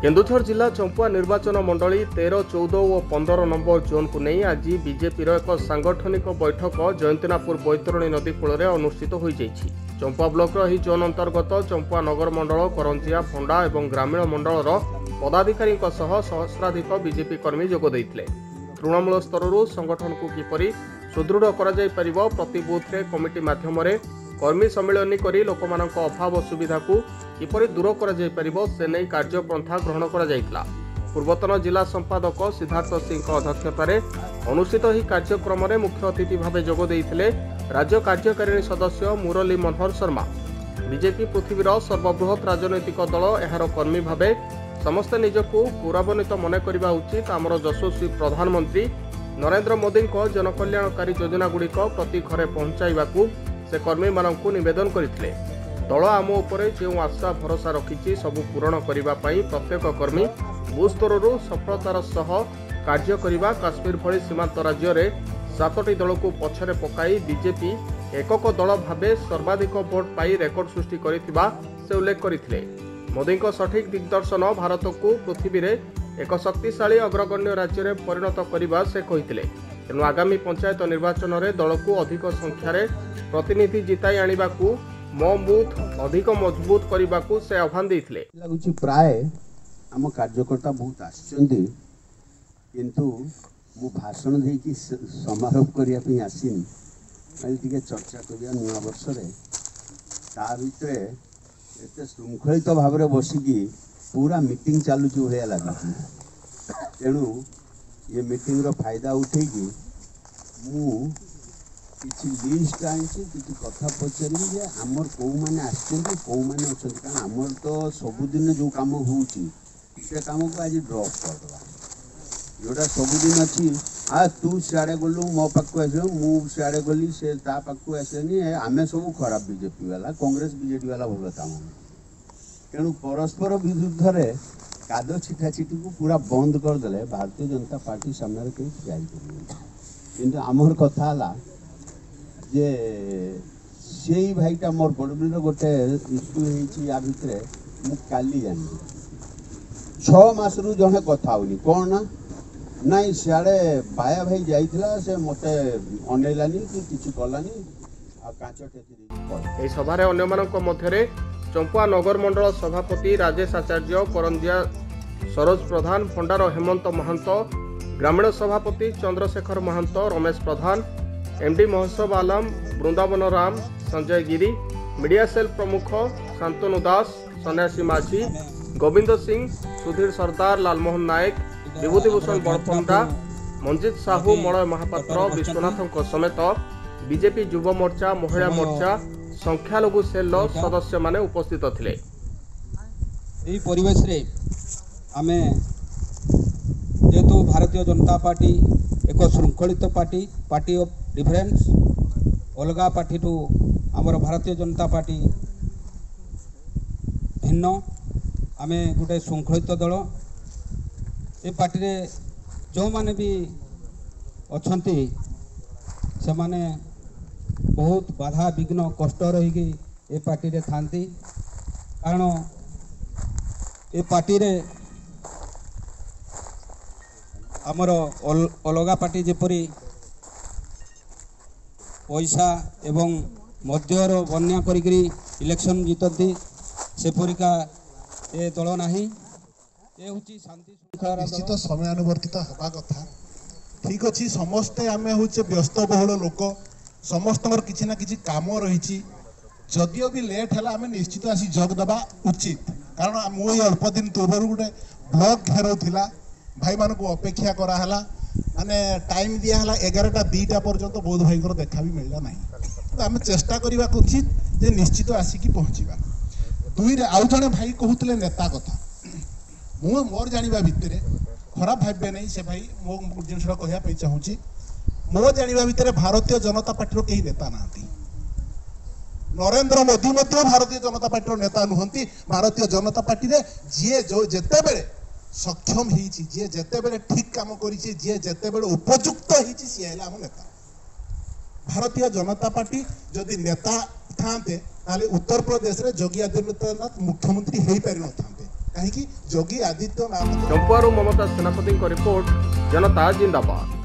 केन्दुझर जिला चंपुआ निर्वाचन मंडली 13, 14 और 15 नंबर जोन को नहीं आज बीजेपी एक सांगठनिक बैठक जयंतीनापुर बैतरणी नदी कूल अनुष्ठित हो चंपुआ ब्लॉक जोन अंतर्गत चंपुआ नगर मंडल करंजिया फंडा और ग्रामीण मंडल पदाधिकारी सहस्राधिक बीजेपी कर्मी जोगदे तृणमूल स्तर संगठन को किपर सुदृढ़ कर प्रति बूथ रे कमिटी माध्यम कर्मी सम्मिलन करी लोकमानक अभाव असुविधा को किपरि दूर कर से नहीं कार्यपंथा ग्रहण कर पूर्वतन जिला संपादक सिद्धार्थ सिंह अध्यक्षतार अनुष्ठित ही कार्यक्रम में मुख्य अतिथि भाव जोगदे राज्य कार्यकारिणी सदस्य मुरली मनोहर शर्मा। बीजेपी पृथ्वीर सर्वबृहत राजनैतिक दल यार कर्मी भाव समस्ते निजको गौरवान्वित मन करने उचित आमर यशस्वी प्रधानमंत्री नरेंद्र मोदी जनकल्याणकारी योजना गुड़िक प्रति घरे पहुंचाइबाकू से कर्मी मानकू निवेदन करथिले। दल आम उपरे जो आशा भरोसा रखिछि सबु पूरण करिबा पई प्रत्येक कर्मी बूथ स्तररू सफलतार सह कार्य करिबा काश्मीर भली सीमांत राज्य रे 7टी दल को पछरे पकाई बीजेपी एकक दल भावे सर्वाधिक भोट पाई रेकर्ड सृष्टि करिथिबा से उल्लेख करथिले। मोदी को सठिक दिग्दर्शन भारत को पृथ्वी रे एक शक्तिशाली अग्रगण्य राज्य रे परिणत करिबा से कहिथिले। तेणु आगामी पंचायत निर्वाचन में दल को अधिक संख्यार प्रतिनिधि जिताई आनिबाकू मो बूथ अधिक मजबूत करने से आह्वान देते। प्राय आम कार्यकर्ता बहुत आसचंदी किंतु मु भाषण देकी समारोह करने आसीनी टे चर्चा करिया नुआ वर्ष ता भितर एत श्रृंखलित भाव में बसिकी पूरा मीटिंग चलुची भाया लगी। तेणु ये मीटिंग रो फायदा उठेगी मु किसी लिस्ट आई किसी कथा पचारि जे आमर कौ मैंने आसचंदी कौ मैंने अच्छा कारण आमर तो सबुदिन जो कम हो कम को आज ड्रप करदे जोटा सबुदिन अच्छी तू सियाड़े गलु मो पाक आस सियाड़े गली से पाक आसेनी आम सब खराब बीजेपी वाला कांग्रेस बीजेपी वाला भल था तेणु परस्पर विरुद्ध रे काद छिटा छिटी को पूरा बंद करदे भारतीय जनता पार्टी सामने कहीं ठियाई कि आमर कथा जे से भाईटा मोर बड़बीर गोटे इश्यू या भितर मुझे जानी 6 मास रु जड़े कथा होनी कौन ना नाई सियाड़े बाया भाई जाइथिला से मते अनेलानी कि किछि कलानी आ कांच टेकी सभारे अन्य मानक मध्यरे चंपुआ नगर मंडल सभापति राजेश आचार्य करंजिया सरोज प्रधान फंडार हेमंत महंत ग्रामीण सभापति चंद्रशेखर महंत रमेश प्रधान एमडी महोत्सव आलम वृंदावन राम संजय गिरी मीडिया सेल प्रमुख शांतनु दास सन्यासी माझी गोविंद सिंह सुधीर सरदार लालमोहन नायक विभूतिभूषण बड़पंडा मंजित साहू मलय महापात्र विश्वनाथ समेत बीजेपी युव मोर्चा महिला मोर्चा संख्यालघु सेल सदस्य माने उपस्थित थिले। एही परिवेश रे आमे जेहेतु भारतीय जनता पार्टी एक श्रृंखलित पार्टी ऑफ डिफरेंस अलगा पार्टी टू आमर भारतीय जनता पार्टी भिन्न आमे गोटे श्रृंखलित दल ए पार्टी रे जो माने भी अछंती से माने बहुत बाधा विघ्न कष्ट रही ए पार्टी रे थांती कारण ए पार्टी रे आमर अलगा पार्टी जेपरी पैसा एवं मध्यर बन्या करी इलेक्शन जीतती सेपरिका ए दल नाही ए होची शांति श्रृंखला निश्चित समयानुवर्तित हवा कथा ठीक अच्छी समस्ते आम हूँ व्यस्तबहुल लोक समस्त किसी ना किसी काम रही जदिओ भी लेट है आम निश्चित आसी जोग देवा उचित कारण मुझे अल्प दिन पूर्व गोटे ब्लॉक घेराउला भाई मान को अपेक्षा कराला माने टाइम दिहला 11टा 2टा पर्यंत बहुत भाई देखा भी मिलला नहीं तो आम चेष्टा करवा उचित जे निश्चित आसिकी पहुँचवा दुई आउ जड़े भाई कहते नेता कथा मु मोर जाना भितर खराब भाव्य नहीं से भाई मो जिन कहवाई चाहूँगी मो जाना भितर भारतीय जनता पार्टी कहीं नेता ना नरेंद्र मोदी भारतीय जनता पार्टी नेता नुहति भारतीय जनता पार्टी जी जो जिते बड़े सक्षम जी जिते ठीक काम कर जिते उपयुक्त सी है आम नेता भारतीय जनता पार्टी जदि नेता था उत्तर प्रदेश में योगी आदित्यनाथ मुख्यमंत्री हो पारि न था कहीं योगी आदित्यनाथ चंपुआरू ममता सेनापति रिपोर्ट जनता जिंदाबाद।